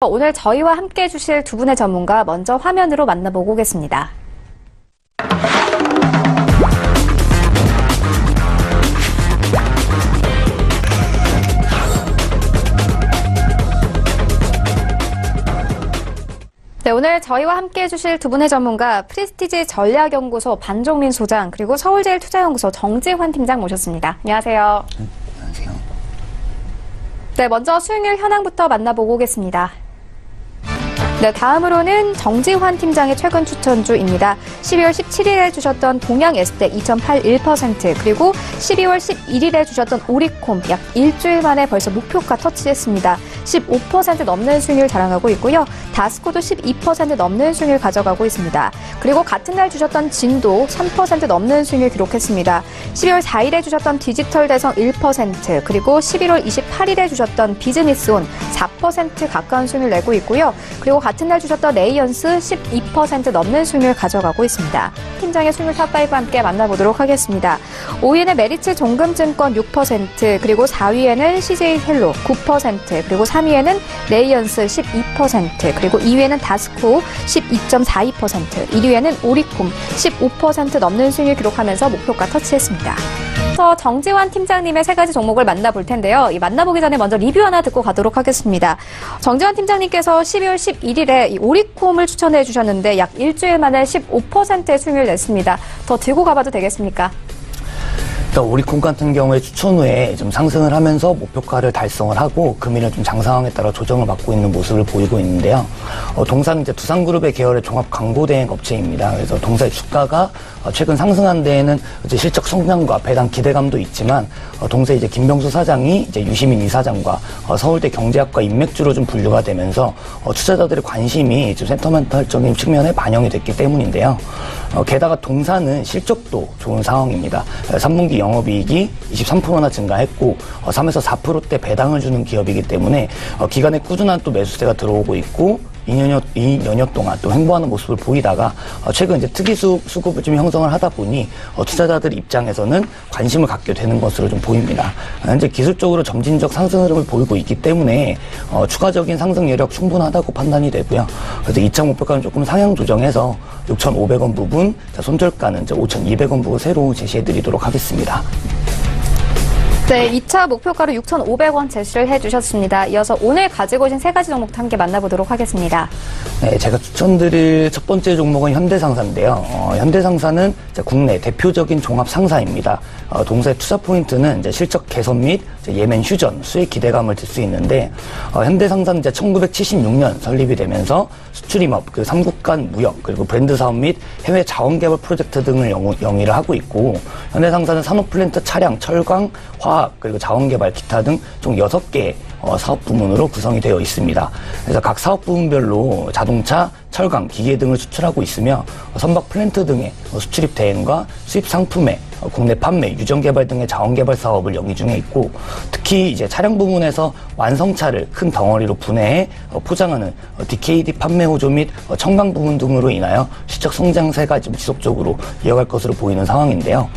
오늘 저희와 함께 해주실 두 분의 전문가 먼저 화면으로 만나보고 오겠습니다. 네, 오늘 저희와 함께 해주실 두 분의 전문가 프리스티지 전략연구소 반종민 소장 그리고 서울제일투자연구소 정지환 팀장 모셨습니다. 안녕하세요. 안녕하세요. 네, 먼저 수익률 현황부터 만나보고 오겠습니다. 네, 다음으로는 정지환 팀장의 최근 추천주입니다. 12월 17일에 주셨던 동양 에스텍 2.81% 그리고 12월 11일에 주셨던 오리콤 약 일주일 만에 벌써 목표가 터치했습니다. 15% 넘는 수익률 자랑하고 있고요. 다스코도 12% 넘는 수익률 가져가고 있습니다. 그리고 같은 날 주셨던 진도 3% 넘는 수익률 기록했습니다. 12월 4일에 주셨던 디지털 대성 1% 그리고 11월 28일에 주셨던 비즈니스온 4% 가까운 수익률 내고 있고요. 그리고 같은 날 주셨던 레이언스 12% 넘는 수익률 가져가고 있습니다. 팀장의 수익률 탑5 함께 만나보도록 하겠습니다. 5위에는 메리츠 종금증권 6%, 그리고 4위에는 CJ헬로 9%, 그리고 3위에는 레이언스 12%, 그리고 2위에는 다스코 12.42%, 1위에는 오리콤 15% 넘는 수익률 기록하면서 목표가 터치했습니다. 정지환 팀장님의 세 가지 종목을 만나볼 텐데요. 만나보기 전에 먼저 리뷰 하나 듣고 가도록 하겠습니다. 정지환 팀장님께서 12월 11일에 이 오리콤을 추천해 주셨는데 약 일주일 만에 15%의 수익률을 냈습니다. 더 들고 가봐도 되겠습니까? 오리콤 같은 경우에 추천 후에 좀 상승을 하면서 목표가를 달성을 하고 금일은 좀 장 상황에 따라 조정을 받고 있는 모습을 보이고 있는데요. 동사는 이제 두산그룹의 계열의 종합 광고 대행 업체입니다. 그래서 동사의 주가가 최근 상승한 데에는 이제 실적 성장과 배당 기대감도 있지만 동사 이제 김병수 사장이 이제 유시민 이사장과 서울대 경제학과 인맥주로 좀 분류가 되면서 투자자들의 관심이 좀 센터멘탈적인 측면에 반영이 됐기 때문인데요. 게다가 동사는 실적도 좋은 상황입니다. 3분기 영업이익이 23%나 증가했고 3에서 4%대 배당을 주는 기업이기 때문에 기간에 꾸준한 또 매수세가 들어오고 있고 2년여 동안 또 횡보하는 모습을 보이다가 최근 이제 특이수급을 좀 형성을 하다 보니 투자자들 입장에서는 관심을 갖게 되는 것으로 좀 보입니다. 현재 기술적으로 점진적 상승 흐름을 보이고 있기 때문에 추가적인 상승 여력 충분하다고 판단이 되고요. 그래서 2차 목표가는 조금 상향 조정해서 6,500원 부분, 손절가는 이제 5,200원 부분 새로 제시해드리도록 하겠습니다. 네, 2차 목표가로 6,500원 제시를 해주셨습니다. 이어서 오늘 가지고 오신 세 가지 종목도 함께 만나보도록 하겠습니다. 네, 제가 추천드릴 첫 번째 종목은 현대상사인데요. 현대상사는 이제 국내 대표적인 종합상사입니다. 동사의 투자 포인트는 이제 실적 개선 및 이제 예멘 휴전, 수익 기대감을 들 수 있는데, 현대상사는 이제 1976년 설립이 되면서 수출임업, 그 3국 간 무역, 그리고 브랜드 사업 및 해외 자원개발 프로젝트 등을 영위를 하고 있고, 현대상사는 산업플랜트, 차량, 철강, 화학, 그리고 자원개발, 기타 등 총 6개의 사업 부문으로 구성이 되어 있습니다. 그래서 각 사업 부문별로 자동차, 철강, 기계 등을 수출하고 있으며 선박 플랜트 등의 수출입 대행과 수입 상품의 국내 판매, 유전 개발 등의 자원 개발 사업을 영위 중에 있고, 특히 이제 차량 부문에서 완성차를 큰 덩어리로 분해해 포장하는 DKD 판매 호조 및 첨강 부문 등으로 인하여 실적 성장세가 좀 지속적으로 이어갈 것으로 보이는 상황인데요.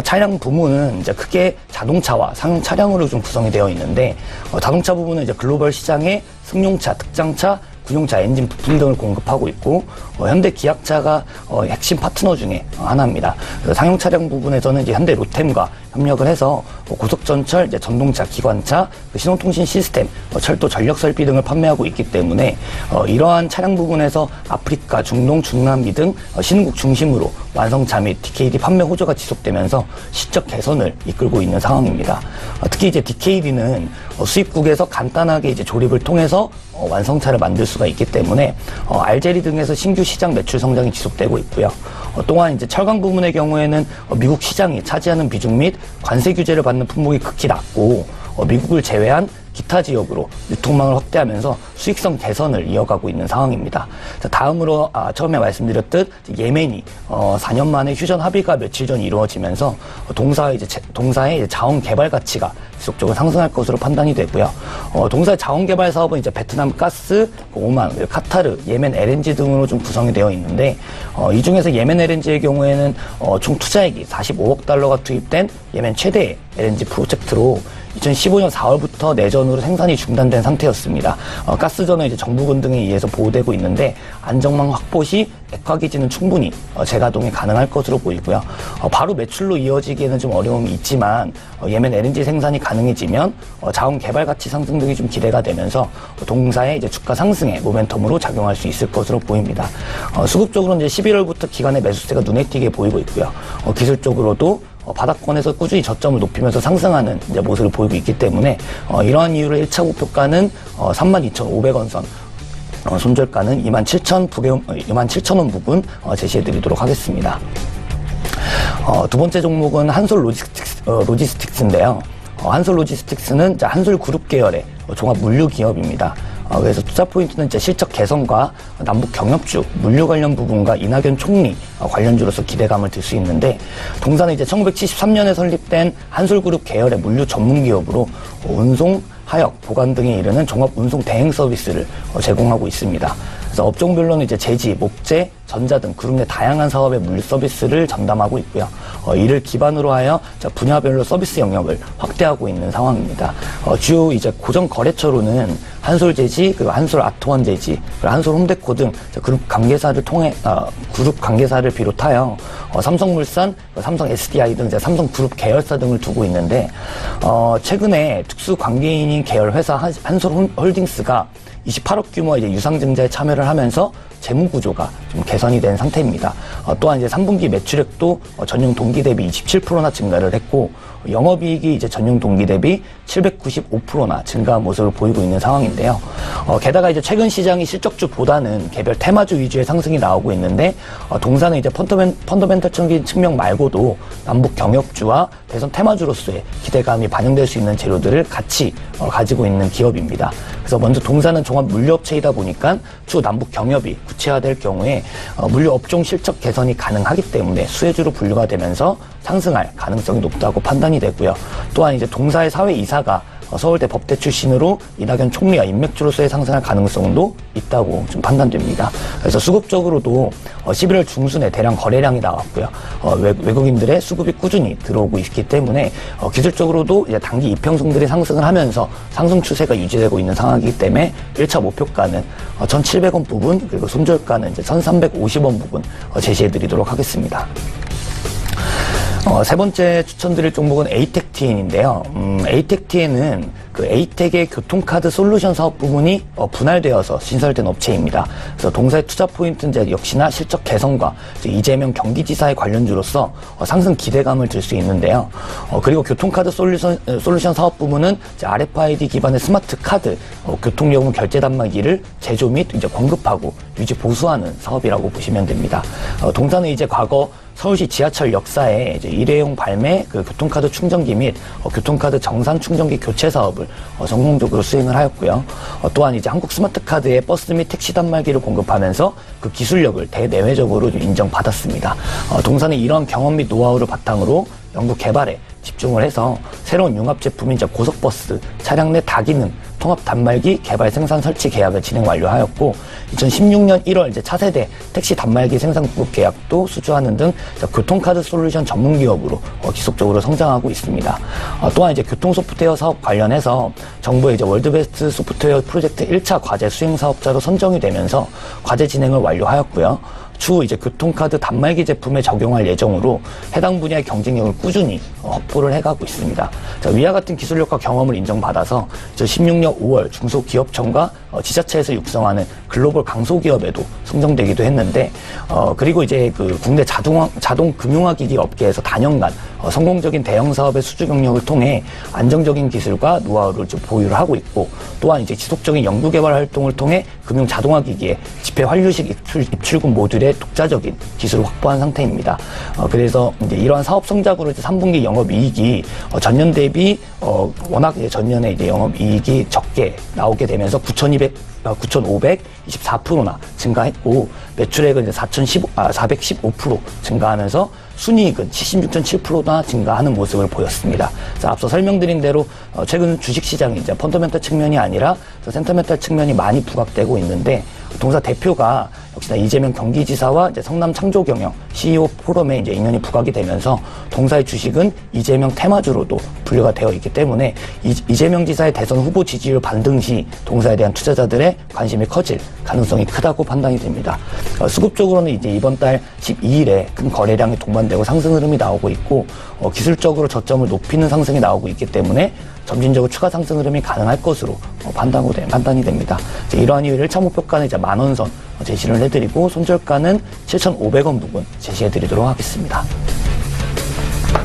차량 부문은 이제 크게 자동차와 상용 차량으로 좀 구성이 되어 있는데, 자동차 부분은 이제 글로벌 시장에 승용차, 특장차, 군용차 엔진 부품 등을 공급하고 있고, 현대 기아차가 핵심 파트너 중에 하나입니다. 상용 차량 부분에서는 이제 현대 로템과 협력을 해서 고속전철, 이제 전동차, 기관차, 신호통신 시스템, 철도 전력 설비 등을 판매하고 있기 때문에 이러한 차량 부분에서 아프리카, 중동, 중남미 등 신흥국 중심으로 완성차 및 DKD 판매 호조가 지속되면서 실적 개선을 이끌고 있는 상황입니다. 특히 이제 DKD는 수입국에서 간단하게 이제 조립을 통해서 완성차를 만들 수가 있기 때문에 알제리 등에서 신규 시장 매출 성장이 지속되고 있고요. 또한 이제 철강 부문의 경우에는 미국 시장이 차지하는 비중 및 관세 규제를 받는 품목이 극히 낮고, 미국을 제외한 기타 지역으로 유통망을 확대하면서 수익성 개선을 이어가고 있는 상황입니다. 자, 다음으로 처음에 말씀드렸듯 예멘이 4년 만에 휴전 합의가 며칠 전 이루어지면서 동사의 이제 자원 개발 가치가 지속적으로 상승할 것으로 판단이 되고요. 동사의 자원 개발 사업은 이제 베트남 가스, 오만, 카타르, 예멘 LNG 등으로 좀 구성이 되어 있는데, 이 중에서 예멘 LNG의 경우에는 총 투자액이 45억 달러가 투입된 예멘 최대의 LNG 프로젝트로 2015년 4월부터 내전으로 생산이 중단된 상태였습니다. 가스전은 이제 정부군 등에 의해서 보호되고 있는데 안정망 확보 시 액화기지는 충분히 재가동이 가능할 것으로 보이고요. 바로 매출로 이어지기에는 좀 어려움이 있지만 예멘 LNG 생산이 가능해지면 자원 개발 가치 상승 등이 좀 기대가 되면서 동사의 이제 주가 상승의 모멘텀으로 작용할 수 있을 것으로 보입니다. 수급적으로는 이제 11월부터 기관의 매수세가 눈에 띄게 보이고 있고요. 기술적으로도 바닥권에서 꾸준히 저점을 높이면서 상승하는 이제 모습을 보이고 있기 때문에 이러한 이유로 1차 목표가는 32,500원 선, 손절가는 27,000원 부분 제시해드리도록 하겠습니다. 두 번째 종목은 한솔 로지스틱스인데요. 한솔 로지스틱스는 한솔 그룹 계열의 종합 물류 기업입니다. 그래서 투자 포인트는 이제 실적 개선과 남북 경협주, 물류 관련 부분과 이낙연 총리 관련주로서 기대감을 들 수 있는데, 동사는 이제 1973년에 설립된 한솔그룹 계열의 물류 전문 기업으로 운송, 하역, 보관 등에 이르는 종합 운송 대행 서비스를 제공하고 있습니다. 그래서 업종별로는 이제 제지, 목재, 전자 등 그룹 내 다양한 사업의 물류 서비스를 전담하고 있고요. 이를 기반으로 하여 분야별로 서비스 영역을 확대하고 있는 상황입니다. 주요 이제 고정 거래처로는 한솔제지, 그리고 한솔 아트원 제지, 그리고 한솔 홈데코 등 그룹 관계사를 통해 그룹 관계사를 비롯하여 삼성물산, 삼성 SDI 등 삼성 그룹 계열사 등을 두고 있는데, 최근에 특수 관계인인 계열 회사 한솔 홀딩스가 28억 규모의 이제 유상증자에 참여를 하면서 재무 구조가 좀 개선이 된 상태입니다. 또한 이제 3분기 매출액도 전년 동기 대비 27%나 증가를 했고, 영업이익이 이제 전년 동기 대비 795%나 증가한 모습을 보이고 있는 상황인데요. 게다가 이제 최근 시장이 실적주보다는 개별 테마주 위주의 상승이 나오고 있는데, 동사는 이제 펀더멘털적인 측면 말고도 남북 경협주와 대선 테마주로서의 기대감이 반영될 수 있는 재료들을 같이 가지고 있는 기업입니다. 그래서 먼저 동사는 종합 물류업체이다 보니까 추후 남북 경협이 구체화될 경우에 물류 업종 실적 개선이 가능하기 때문에 수혜주로 분류가 되면서 상승할 가능성이 높다고 판단이 되고요. 또한 이제 동사의 사회이사가 서울대 법대 출신으로 이낙연 총리와 인맥주로서의 상승할 가능성도 있다고 좀 판단됩니다. 그래서 수급적으로도 11월 중순에 대량 거래량이 나왔고요. 외국인들의 수급이 꾸준히 들어오고 있기 때문에 기술적으로도 이제 단기 이평선들이 상승을 하면서 상승 추세가 유지되고 있는 상황이기 때문에 1차 목표가는 1,700원 부분, 그리고 손절가는 이제 1,350원 부분 제시해드리도록 하겠습니다. 세 번째 추천드릴 종목은 에이텍TN인데요. 에이텍TN은 그 에이텍의 교통카드 솔루션 사업 부분이 분할되어서 신설된 업체입니다. 그래서 동사의 투자 포인트는 이제 역시나 실적 개선과 이재명 경기지사의 관련주로서 상승 기대감을 들 수 있는데요. 그리고 교통카드 솔루션 사업 부문은 이제 RFID 기반의 스마트 카드, 교통요금 결제 단말기를 제조 및 이제 공급하고 유지 보수하는 사업이라고 보시면 됩니다. 동사는 이제 과거 서울시 지하철 역사에 이제 일회용 발매 그 교통카드 충전기 및 교통카드 정산 충전기 교체 사업을 성공적으로 수행을 하였고요. 또한 이제 한국 스마트카드의 버스 및 택시 단말기를 공급하면서 그 기술력을 대내외적으로 인정받았습니다. 동사는 이런 경험 및 노하우를 바탕으로 연구 개발에 집중을 해서 새로운 융합 제품인 고속버스 차량 내 다기능 통합 단말기 개발 생산 설치 계약을 진행 완료하였고, 2016년 1월 이제 차세대 택시 단말기 생산 공급 계약도 수주하는 등 교통카드 솔루션 전문 기업으로 지속적으로 성장하고 있습니다. 또한 이제 교통 소프트웨어 사업 관련해서 정부의 이제 월드베스트 소프트웨어 프로젝트 1차 과제 수행 사업자로 선정이 되면서 과제 진행을 완료하였고요. 추후 이제 교통카드 단말기 제품에 적용할 예정으로 해당 분야의 경쟁력을 꾸준히 확보를 해가고 있습니다. 위와 같은 기술력과 경험을 인정받아서 2016년 5월 중소기업청과 지자체에서 육성하는 글로벌 강소기업에도 선정되기도 했는데, 그리고 이제 그 국내 자동 금융화기기 업계에서 다년간 성공적인 대형 사업의 수주 경력을 통해 안정적인 기술과 노하우를 좀 보유를 하고 있고, 또한 이제 지속적인 연구개발 활동을 통해 금융 자동화기기의 지폐 환류식 입출금 모듈의 독자적인 기술을 확보한 상태입니다. 그래서 이제 이러한 사업 성장으로 이제 3분기 영업이익이 전년 대비 워낙 이제 전년에 이제 영업이익이 적게 나오게 되면서 9,524%나 증가했고, 매출액은 이제 415% 증가하면서 순이익은 76.7%나 증가하는 모습을 보였습니다. 앞서 설명드린 대로 최근 주식시장이 이제 펀더멘털 측면이 아니라 센터멘털 측면이 많이 부각되고 있는데, 동사 대표가 역시나 이재명 경기지사와 이제 성남창조경영 CEO 포럼에 이제 인연이 부각이 되면서 동사의 주식은 이재명 테마주로도 분류가 되어 있기 때문에 이재명 지사의 대선 후보 지지율 반등 시 동사에 대한 투자자들의 관심이 커질 가능성이 크다고 판단이 됩니다. 수급적으로는 이제 이번 달 12일에 큰 거래량이 동반되고 상승 흐름이 나오고 있고 기술적으로 저점을 높이는 상승이 나오고 있기 때문에 점진적으로 추가 상승 흐름이 가능할 것으로 판단이 됩니다. 이러한 이유 1차 목표가는 이제 만원선 제시를 해드리고 손절가는 7,500원 부분 제시해드리도록 하겠습니다.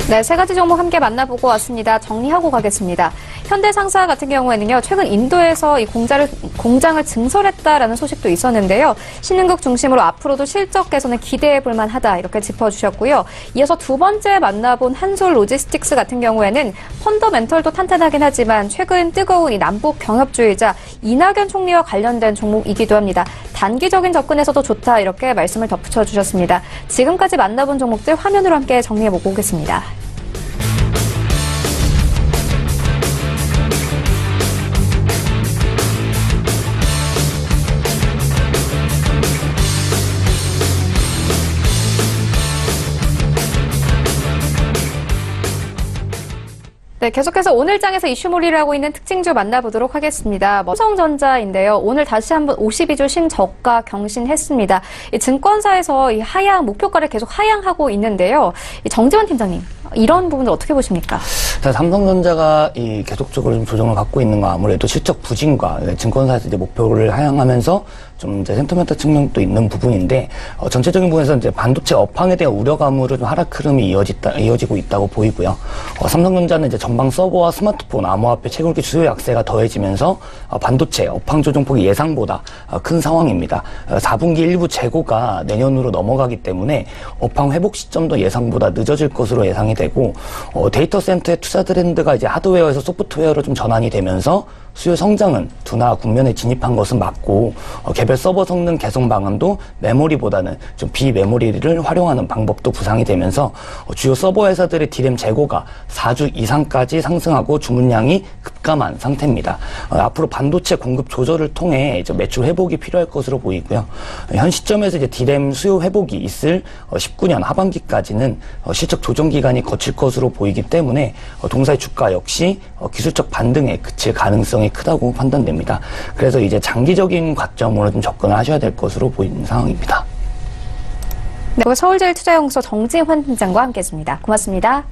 네, 세 가지 종목 함께 만나보고 왔습니다. 정리하고 가겠습니다. 현대상사 같은 경우에는요, 최근 인도에서 이 공장을 증설했다라는 소식도 있었는데요. 신흥국 중심으로 앞으로도 실적 개선을 기대해 볼 만하다, 이렇게 짚어주셨고요. 이어서 두 번째 만나본 한솔 로지스틱스 같은 경우에는 펀더멘털도 탄탄하긴 하지만 최근 뜨거운 이 남북 경협주의자 이낙연 총리와 관련된 종목이기도 합니다. 단기적인 접근에서도 좋다, 이렇게 말씀을 덧붙여 주셨습니다. 지금까지 만나본 종목들 화면으로 함께 정리해보고 오겠습니다. 네, 계속해서 오늘 장에서 이슈몰이를 하고 있는 특징주 만나보도록 하겠습니다. 삼성전자인데요. 오늘 다시 한번 52주 신저가 경신했습니다. 이 증권사에서 이 목표가를 계속 하향하고 있는데요. 이 정지원 팀장님, 이런 부분을 어떻게 보십니까? 삼성전자가 계속적으로 좀 조정을 받고 있는 건 아무래도 실적 부진과 증권사에서 이제 목표를 하향하면서 좀 이제 센터멘트 측면도 있는 부분인데, 전체적인 부분에서 이제 반도체 업황에 대한 우려감으로 좀 하락 흐름이 이어지고 있다고 보이고요. 삼성전자는 이제 전방 서버와 스마트폰, 암호화폐, 채굴기 수요 약세가 더해지면서 반도체 업황 조정폭이 예상보다 큰 상황입니다. 4분기 일부 재고가 내년으로 넘어가기 때문에 업황 회복 시점도 예상보다 늦어질 것으로 예상이 되고, 데이터 센터의 투자 트렌드가 이제 하드웨어에서 소프트웨어로 좀 전환이 되면서 수요 성장은 둔화 국면에 진입한 것은 맞고, 개별 서버 성능 개선 방안도 메모리보다는 좀 비메모리를 활용하는 방법도 구상이 되면서 주요 서버 회사들의 디램 재고가 4주 이상까지 상승하고 주문량이 급감한 상태입니다. 앞으로 반도체 공급 조절을 통해 이제 매출 회복이 필요할 것으로 보이고요. 현 시점에서 이제 디램 수요 회복이 있을 19년 하반기까지는 실적 조정 기간이 거칠 것으로 보이기 때문에 동사의 주가 역시 기술적 반등에 그칠 가능성이 크다고 판단됩니다. 그래서 이제 장기적인 관점으로 좀 접근을 하셔야 될 것으로 보이는 상황입니다. 네, 서울제일투자연구소 정지환 팀장과 함께했습니다. 고맙습니다.